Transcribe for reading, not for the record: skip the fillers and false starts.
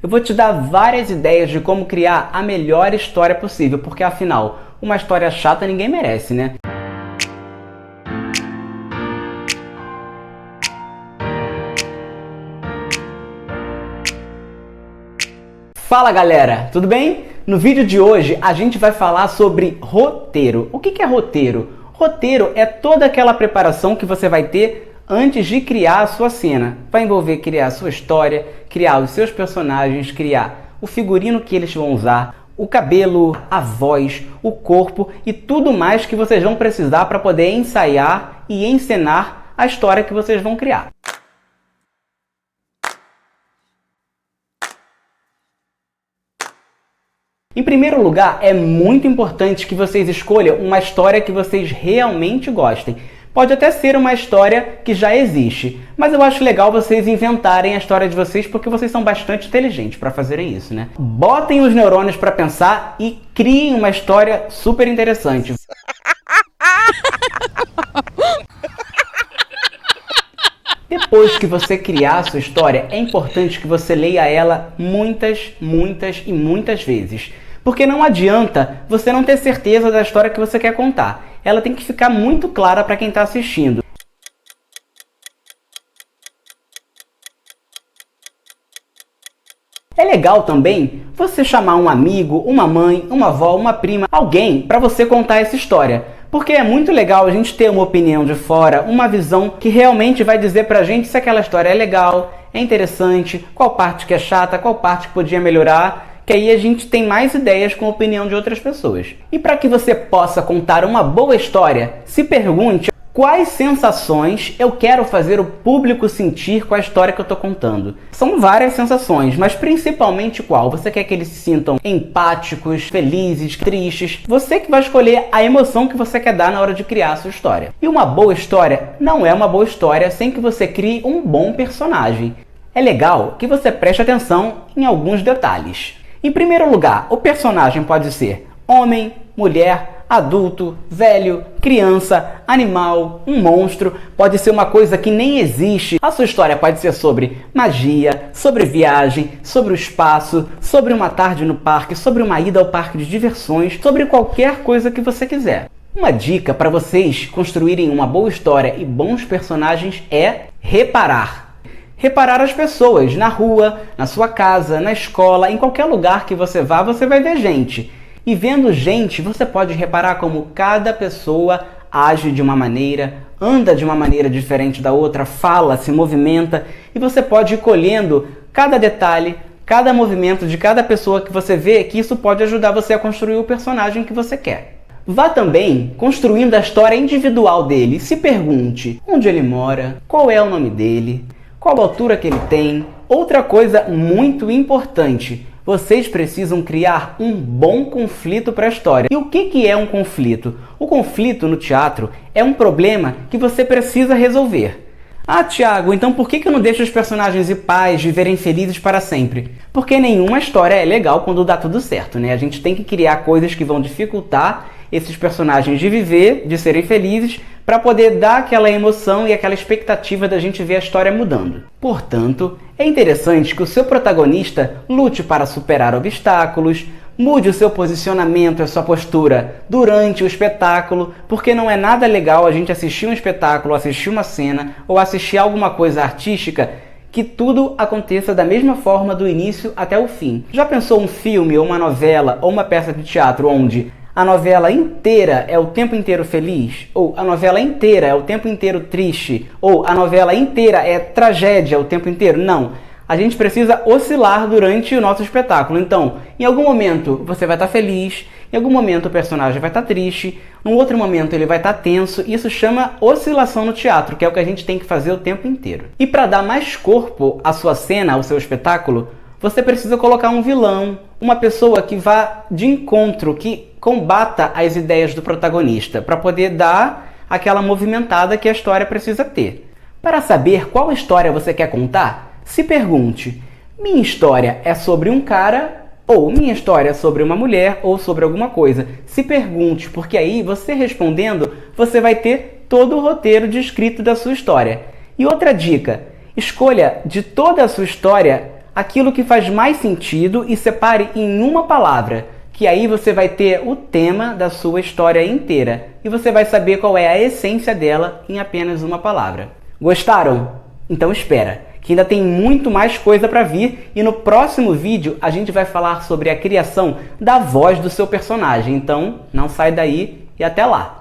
Eu vou te dar várias ideias de como criar a melhor história possível, porque afinal, uma história chata ninguém merece, né? Fala galera, tudo bem? No vídeo de hoje a gente vai falar sobre roteiro. O que é roteiro? Roteiro é toda aquela preparação que você vai ter antes de criar a sua cena. Vai envolver criar a sua história, criar os seus personagens, criar o figurino que eles vão usar, o cabelo, a voz, o corpo e tudo mais que vocês vão precisar para poder ensaiar e encenar a história que vocês vão criar. Em primeiro lugar, é muito importante que vocês escolham uma história que vocês realmente gostem. Pode até ser uma história que já existe, mas eu acho legal vocês inventarem a história de vocês porque vocês são bastante inteligentes para fazerem isso, né? Botem os neurônios para pensar e criem uma história super interessante. Depois que você criar a sua história, é importante que você leia ela muitas vezes. Porque não adianta você não ter certeza da história que você quer contar. Ela tem que ficar muito clara para quem está assistindo. É legal também você chamar um amigo, uma mãe, uma avó, uma prima, alguém para você contar essa história. Porque é muito legal a gente ter uma opinião de fora, uma visão que realmente vai dizer pra gente se aquela história é legal, é interessante, qual parte que é chata, qual parte que podia melhorar, que aí a gente tem mais ideias com a opinião de outras pessoas. E para que você possa contar uma boa história, se pergunte quais sensações eu quero fazer o público sentir com a história que eu estou contando. São várias sensações, mas principalmente qual? Você quer que eles se sintam empáticos, felizes, tristes? Você que vai escolher a emoção que você quer dar na hora de criar a sua história. E uma boa história não é uma boa história sem que você crie um bom personagem. É legal que você preste atenção em alguns detalhes. Em primeiro lugar, o personagem pode ser homem, mulher, adulto, velho, criança, animal, um monstro, pode ser uma coisa que nem existe. A sua história pode ser sobre magia, sobre viagem, sobre o espaço, sobre uma tarde no parque, sobre uma ida ao parque de diversões, sobre qualquer coisa que você quiser. Uma dica para vocês construírem uma boa história e bons personagens é reparar. Reparar as pessoas na rua, na sua casa, na escola, em qualquer lugar que você vá, você vai ver gente. E vendo gente, você pode reparar como cada pessoa age de uma maneira, anda de uma maneira diferente da outra, fala, se movimenta, e você pode ir colhendo cada detalhe, cada movimento de cada pessoa que você vê, que isso pode ajudar você a construir o personagem que você quer. Vá também construindo a história individual dele. Se pergunte onde ele mora, qual é o nome dele, qual a altura que ele tem. Outra coisa muito importante, vocês precisam criar um bom conflito para a história. E o que é um conflito? O conflito no teatro é um problema que você precisa resolver. Ah, Thiago, então por que eu não deixo os personagens e pais viverem felizes para sempre? Porque nenhuma história é legal quando dá tudo certo, né? A gente tem que criar coisas que vão dificultar esses personagens de viver, de serem felizes, para poder dar aquela emoção e aquela expectativa da gente ver a história mudando. Portanto, é interessante que o seu protagonista lute para superar obstáculos, mude o seu posicionamento, a sua postura durante o espetáculo, porque não é nada legal a gente assistir um espetáculo, assistir uma cena ou assistir alguma coisa artística que tudo aconteça da mesma forma do início até o fim. Já pensou um filme ou uma novela ou uma peça de teatro onde a novela inteira é o tempo inteiro feliz? Ou a novela inteira é o tempo inteiro triste? Ou a novela inteira é tragédia o tempo inteiro? Não. A gente precisa oscilar durante o nosso espetáculo. Então, em algum momento você vai estar feliz, em algum momento o personagem vai estar triste, num outro momento ele vai estar tenso. Isso chama oscilação no teatro, que é o que a gente tem que fazer o tempo inteiro. E para dar mais corpo à sua cena, ao seu espetáculo, você precisa colocar um vilão, uma pessoa que vá de encontro, que combata as ideias do protagonista, para poder dar aquela movimentada que a história precisa ter. Para saber qual história você quer contar, se pergunte: minha história é sobre um cara, ou minha história é sobre uma mulher, ou sobre alguma coisa? Se pergunte, porque aí você respondendo, você vai ter todo o roteiro descrito da sua história. E outra dica, escolha de toda a sua história aquilo que faz mais sentido e separe em uma palavra, que aí você vai ter o tema da sua história inteira e você vai saber qual é a essência dela em apenas uma palavra. Gostaram? Então espera, que ainda tem muito mais coisa para vir e no próximo vídeo a gente vai falar sobre a criação da voz do seu personagem. Então não sai daí e até lá!